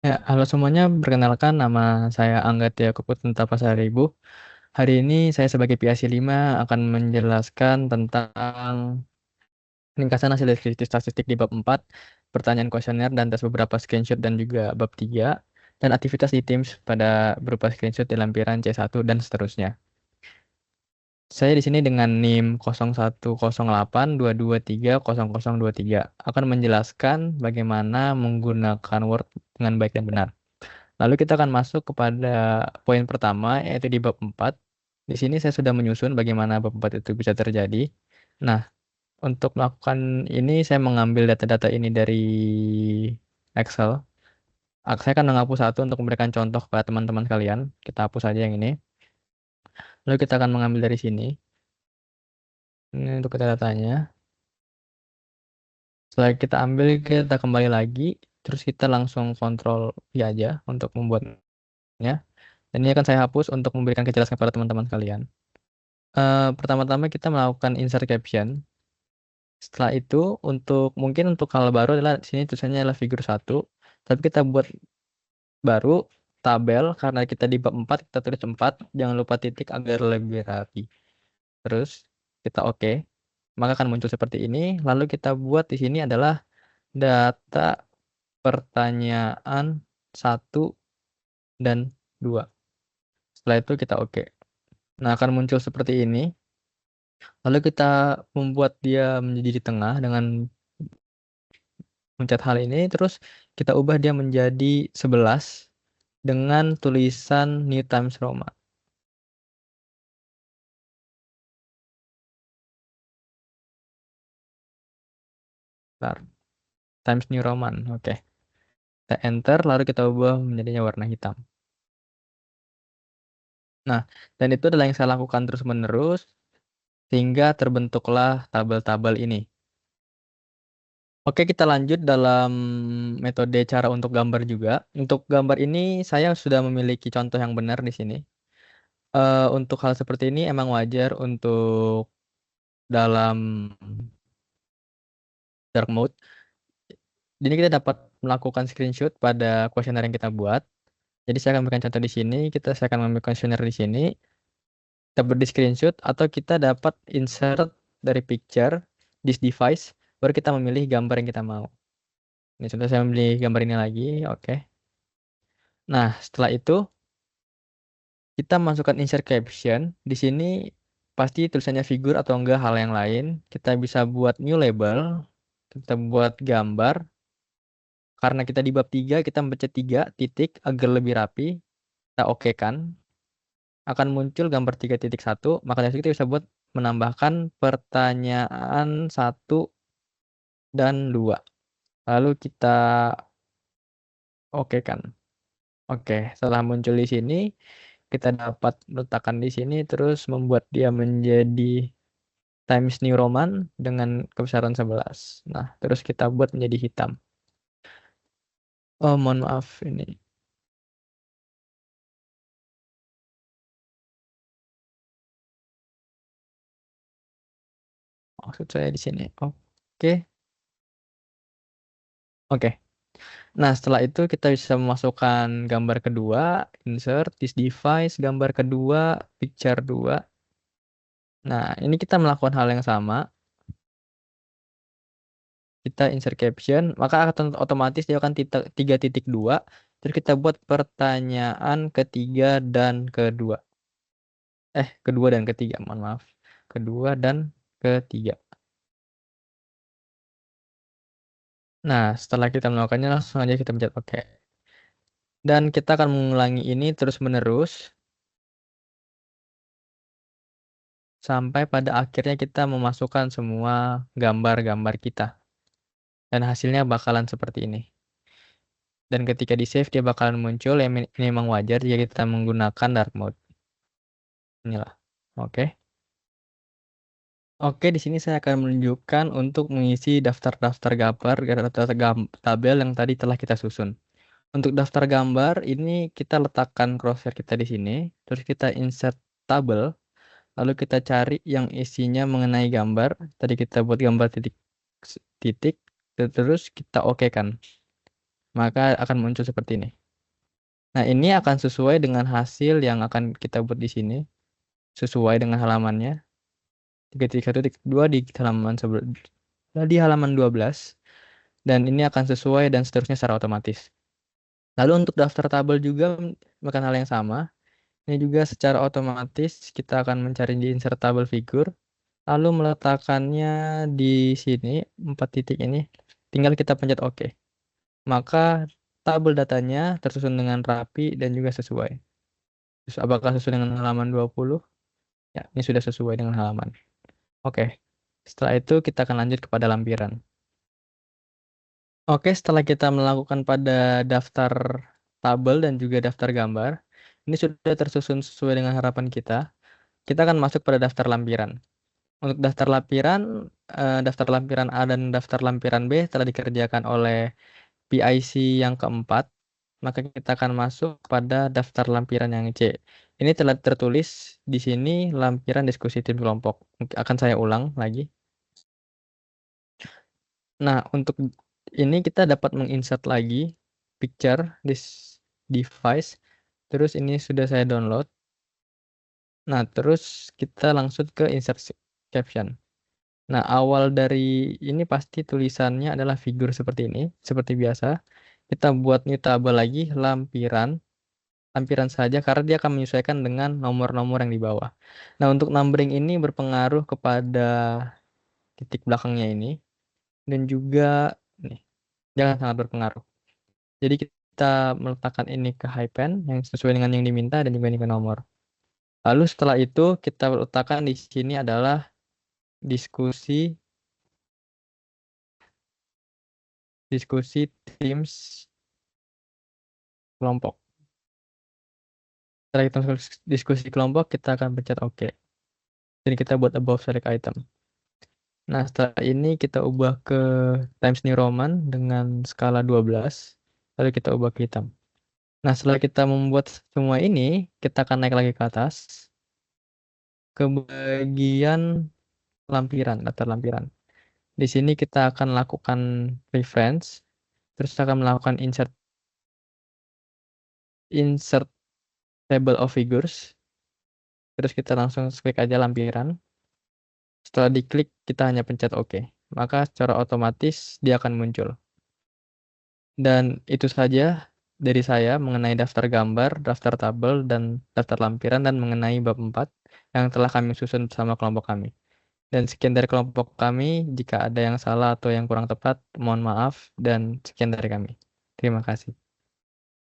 Ya, halo semuanya, perkenalkan nama saya Angga Tia Keputusan Pasaribu. Hari ini saya sebagai PIC 5 akan menjelaskan tentang ringkasan hasil deskripsi statistik di bab 4, pertanyaan kuesioner dan tes beberapa screenshot dan juga bab 3, dan aktivitas di Teams pada berupa screenshot di lampiran C1 dan seterusnya. Saya di sini dengan NIM 010822300023 akan menjelaskan bagaimana menggunakan Word dengan baik dan benar. Lalu kita akan masuk kepada poin pertama, yaitu di bab 4. Di sini saya sudah menyusun bagaimana bab 4 itu bisa terjadi. Nah, untuk melakukan ini, saya mengambil data-data ini dari Excel. Saya akan menghapus satu untuk memberikan contoh kepada teman-teman sekalian. Kita hapus saja yang ini. Lalu kita akan mengambil dari sini. Ini untuk data-datanya. Setelah kita ambil, kita kembali lagi. Terus kita langsung kontrol V aja untuk membuatnya. Dan ini akan saya hapus untuk memberikan kejelasan kepada teman-teman sekalian. Pertama-tama kita melakukan insert caption. Setelah itu mungkin untuk hal baru adalah di sini tulisannya adalah figur 1, tapi kita buat baru tabel karena kita di bab 4 kita tulis 4, jangan lupa titik agar lebih rapi. Terus kita oke. Maka akan muncul seperti ini. Lalu kita buat di sini adalah data pertanyaan 1 dan 2. Setelah itu kita oke. Nah, akan muncul seperti ini. Lalu kita membuat dia menjadi di tengah dengan mencet hal ini, terus kita ubah dia menjadi 11 dengan tulisan New Times Roman. Bentar. Times New Roman, oke. Kita enter, lalu kita ubah menjadinya warna hitam. Nah, dan itu adalah yang saya lakukan terus-menerus, sehingga terbentuklah tabel-tabel ini. Oke, kita lanjut dalam metode cara untuk gambar juga. Untuk gambar ini, saya sudah memiliki contoh yang benar di sini. Untuk hal seperti ini emang wajar untuk dalam dark mode. Jadi kita dapat melakukan screenshot pada kuesioner yang kita buat. Jadi saya akan berikan contoh di sini. Saya akan mengambil kuesioner di sini. Kita beri screenshot atau kita dapat insert dari picture this device. Baru kita memilih gambar yang kita mau. Ini contoh saya memilih gambar ini lagi. Oke. Nah, setelah itu kita masukkan insert caption. Di sini pasti tulisannya figur atau enggak hal yang lain. Kita bisa buat new label. Kita buat gambar. Karena kita di bab 3, kita membaca 3 titik agar lebih rapi. Kita oke kan. Akan muncul gambar 3.1. Maka dari situ kita bisa buat menambahkan pertanyaan 1 dan 2. Lalu kita oke kan. Oke, setelah muncul di sini, kita dapat meletakkan di sini terus membuat dia menjadi Times New Roman dengan kebesaran 11. Nah, terus kita buat menjadi hitam. Oh, mohon maaf ini. Maksud saya di sini. Oke. Oke. Nah, setelah itu kita bisa memasukkan gambar kedua, insert this device, gambar kedua, picture 2. Nah, ini kita melakukan hal yang sama. Kita insert caption, maka akan otomatis dia akan 3.2. Terus kita buat pertanyaan ketiga dan kedua. Kedua dan ketiga, mohon maaf. Kedua dan ketiga. Nah, setelah kita melakukannya, langsung aja kita pencet OK. Dan kita akan mengulangi ini terus-menerus sampai pada akhirnya kita memasukkan semua gambar-gambar kita. Dan hasilnya bakalan seperti ini. Dan ketika di save dia bakalan muncul, ini memang wajar jika kita menggunakan dark mode. Inilah. Oke. Oke, di sini saya akan menunjukkan untuk mengisi daftar-daftar gambar, daftar tabel yang tadi telah kita susun. Untuk daftar gambar, ini kita letakkan crosshair kita di sini, terus kita insert tabel, lalu kita cari yang isinya mengenai gambar. Tadi kita buat gambar titik, terus kita oke kan. maka akan muncul seperti ini. Nah, ini akan sesuai dengan hasil yang akan kita buat di sini, sesuai dengan halamannya. 331.2 di halaman 12, dan ini akan sesuai dan seterusnya secara otomatis. Lalu untuk daftar tabel juga melakukan hal yang sama. Ini juga secara otomatis kita akan mencari di insert tabel figure, lalu meletakkannya di sini 4 titik ini. Tinggal kita pencet OK. Maka tabel datanya tersusun dengan rapi dan juga sesuai. Terus apakah sesuai dengan halaman 20? Ya, ini sudah sesuai dengan halaman. Oke. Setelah itu kita akan lanjut kepada lampiran. Oke, setelah kita melakukan pada daftar tabel dan juga daftar gambar, ini sudah tersusun sesuai dengan harapan kita. Kita akan masuk pada daftar lampiran. Untuk daftar lampiran A dan daftar lampiran B telah dikerjakan oleh PIC yang keempat. Maka kita akan masuk pada daftar lampiran yang C. Ini telah tertulis di sini lampiran diskusi tim kelompok. Akan saya ulang lagi. Nah, untuk ini kita dapat menginsert lagi picture this device. Terus ini sudah saya download. Nah, terus kita langsung ke insert caption. Nah, awal dari ini pasti tulisannya adalah figur seperti ini, seperti biasa. Kita buat new tabel lagi, lampiran saja karena dia akan menyesuaikan dengan nomor-nomor yang di bawah. Nah, untuk numbering ini berpengaruh kepada titik belakangnya ini dan juga nih, jangan sangat berpengaruh. Jadi kita meletakkan ini ke hyphen yang sesuai dengan yang diminta dan juga ini ke nomor. Lalu setelah itu kita letakkan di sini adalah diskusi Teams kelompok. Setelah kita diskusi kelompok, kita akan pencet OK. Jadi kita buat above select item. Nah, setelah ini kita ubah ke Times New Roman dengan skala 12. Lalu kita ubah ke hitam. Nah, setelah kita membuat semua ini, kita akan naik lagi ke atas. Ke bagian lampiran, daftar lampiran. Di sini kita akan lakukan reference. Terus akan melakukan insert table of figures. Terus kita langsung klik aja lampiran. Setelah diklik, kita hanya pencet OK. Maka secara otomatis dia akan muncul. Dan itu saja dari saya mengenai daftar gambar, daftar tabel, dan daftar lampiran, dan mengenai bab 4 yang telah kami susun bersama kelompok kami. Dan sekian dari kelompok kami. Jika ada yang salah atau yang kurang tepat, mohon maaf, dan sekian dari kami. Terima kasih.